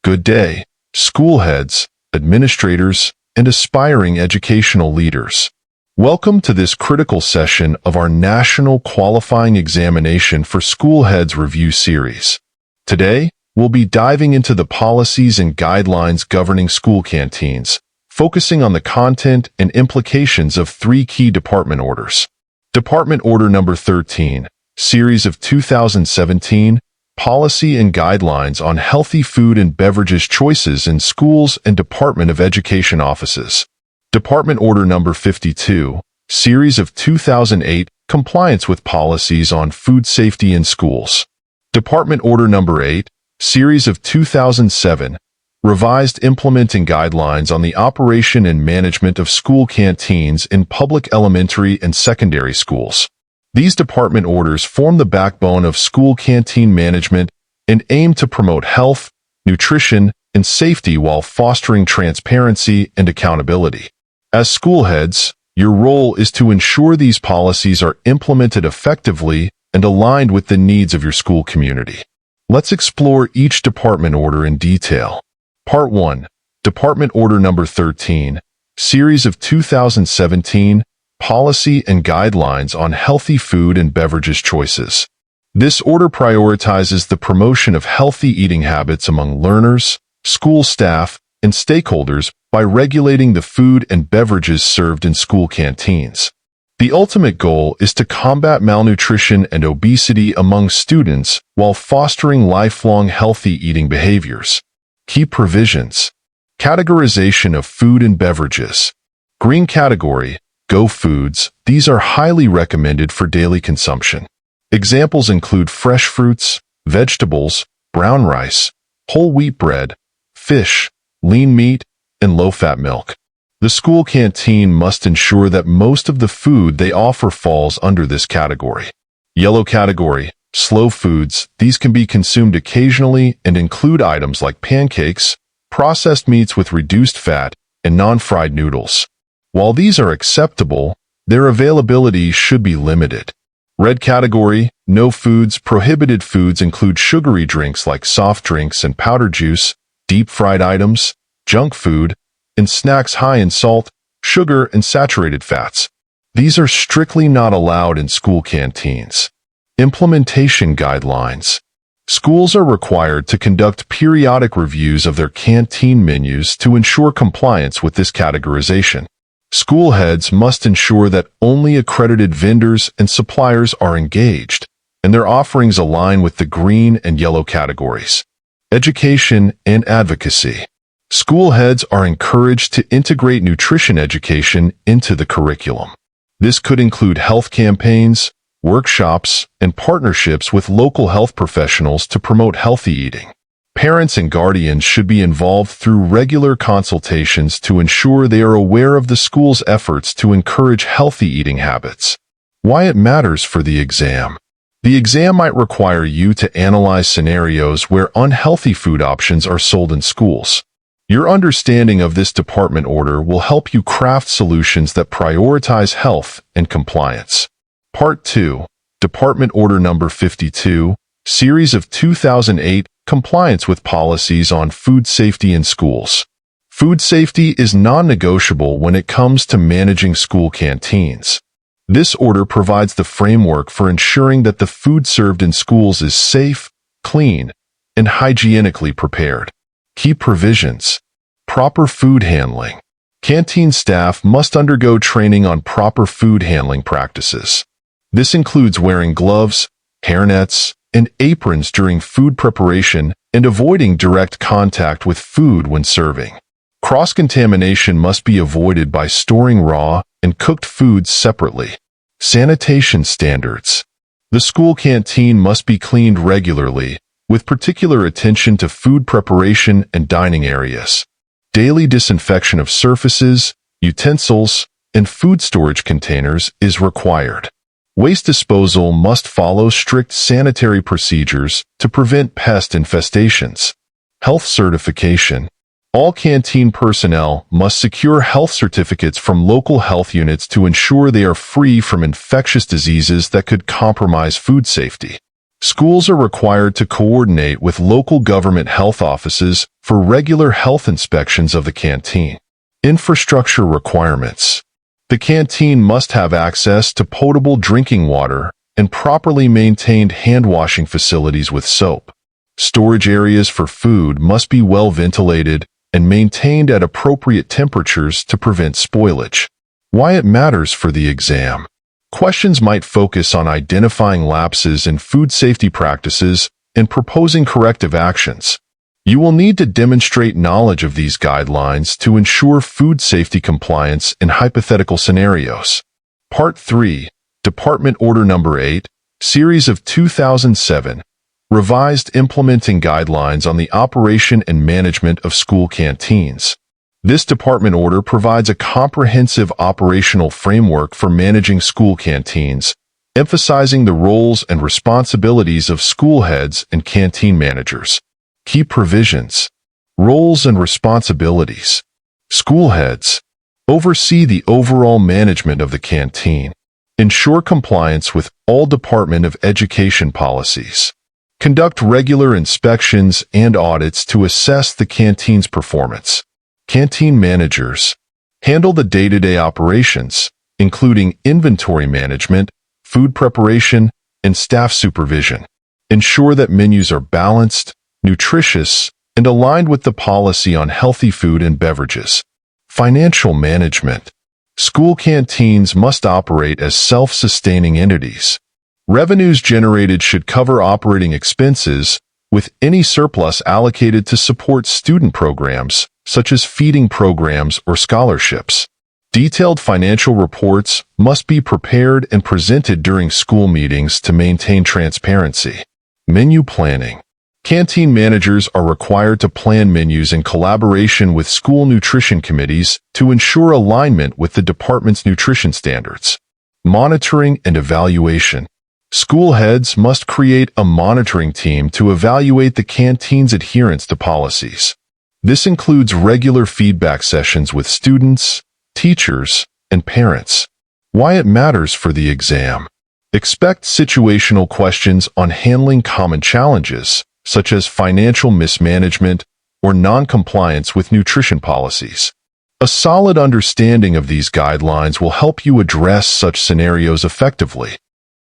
Good day, school heads, administrators, and aspiring educational leaders. Welcome to this critical session of our National Qualifying Examination for School Heads Review Series. Today, we'll be diving into the policies and guidelines governing school canteens, focusing on the content and implications of three key department orders. Department Order Number 13, Series of 2017, Policy and Guidelines on Healthy Food and Beverages Choices in Schools and Department of Education Offices. Department Order Number 52, Series of 2008, Compliance with Policies on Food Safety in Schools. Department Order Number 8, Series of 2007, Revised Implementing Guidelines on the Operation and Management of School Canteens in Public Elementary and Secondary Schools. These department orders form the backbone of school canteen management and aim to promote health, nutrition, and safety while fostering transparency and accountability. As school heads, your role is to ensure these policies are implemented effectively and aligned with the needs of your school community. Let's explore each department order in detail. Part 1. Department Order Number 13, Series of 2017, Policy and Guidelines on Healthy Food and Beverages Choices. This order prioritizes the promotion of healthy eating habits among learners, school staff, and stakeholders by regulating the food and beverages served in school canteens. The ultimate goal is to combat malnutrition and obesity among students while fostering lifelong healthy eating behaviors. Key provisions. Categorization of food and beverages. Green category, Go Foods. These are highly recommended for daily consumption. Examples include fresh fruits, vegetables, brown rice, whole wheat bread, fish, lean meat, and low-fat milk. The school canteen must ensure that most of the food they offer falls under this category. Yellow category, Slow foods. These can be consumed occasionally and include items like pancakes, processed meats with reduced fat, and non-fried noodles. While these are acceptable, their availability should be limited. Red category, No foods. Prohibited foods include sugary drinks like soft drinks and powdered juice, deep-fried items, junk food, and snacks high in salt, sugar, and saturated fats. These are strictly not allowed in school canteens. Implementation guidelines. Schools are required to conduct periodic reviews of their canteen menus to ensure compliance with this categorization. School heads must ensure that only accredited vendors and suppliers are engaged, and their offerings align with the green and yellow categories. Education and advocacy. School heads are encouraged to integrate nutrition education into the curriculum. This could include health campaigns, workshops, and partnerships with local health professionals to promote healthy eating. Parents and guardians should be involved through regular consultations to ensure they are aware of the school's efforts to encourage healthy eating habits. Why it matters for the exam. The exam might require you to analyze scenarios where unhealthy food options are sold in schools. Your understanding of this department order will help you craft solutions that prioritize health and compliance. Part 2. Department Order Number 52, Series of 2008, Compliance with Policies on Food Safety in Schools. Food safety is non-negotiable when it comes to managing school canteens. This order provides the framework for ensuring that the food served in schools is safe, clean, and hygienically prepared. Key provisions. Proper food handling. Canteen staff must undergo training on proper food handling practices. This includes wearing gloves, hairnets, and aprons during food preparation and avoiding direct contact with food when serving. Cross-contamination must be avoided by storing raw and cooked foods separately. Sanitation standards. The school canteen must be cleaned regularly, with particular attention to food preparation and dining areas. Daily disinfection of surfaces, utensils, and food storage containers is required. Waste disposal must follow strict sanitary procedures to prevent pest infestations. Health certification. All canteen personnel must secure health certificates from local health units to ensure they are free from infectious diseases that could compromise food safety. Schools are required to coordinate with local government health offices for regular health inspections of the canteen. Infrastructure requirements. The canteen must have access to potable drinking water and properly maintained hand-washing facilities with soap. Storage areas for food must be well ventilated and maintained at appropriate temperatures to prevent spoilage. Why it matters for the exam. Questions might focus on identifying lapses in food safety practices and proposing corrective actions. You will need to demonstrate knowledge of these guidelines to ensure food safety compliance in hypothetical scenarios. Part 3, Department Order Number 8, Series of 2007, Revised Implementing Guidelines on the Operation and Management of School Canteens. This department order provides a comprehensive operational framework for managing school canteens, emphasizing the roles and responsibilities of school heads and canteen managers. Key provisions. Roles and responsibilities. School heads oversee the overall management of the canteen. Ensure compliance with all Department of Education policies. Conduct regular inspections and audits to assess the canteen's performance. Canteen managers handle the day-to-day operations, including inventory management, food preparation, and staff supervision. Ensure that menus are balanced, nutritious, and aligned with the policy on healthy food and beverages. Financial management. School canteens must operate as self-sustaining entities. Revenues generated should cover operating expenses, with any surplus allocated to support student programs, such as feeding programs or scholarships. Detailed financial reports must be prepared and presented during school meetings to maintain transparency. Menu planning. Canteen managers are required to plan menus in collaboration with school nutrition committees to ensure alignment with the department's nutrition standards. Monitoring and evaluation. School heads must create a monitoring team to evaluate the canteen's adherence to policies. This includes regular feedback sessions with students, teachers, and parents. Why it matters for the exam. Expect situational questions on handling common challenges, such as financial mismanagement or non-compliance with nutrition policies. A solid understanding of these guidelines will help you address such scenarios effectively.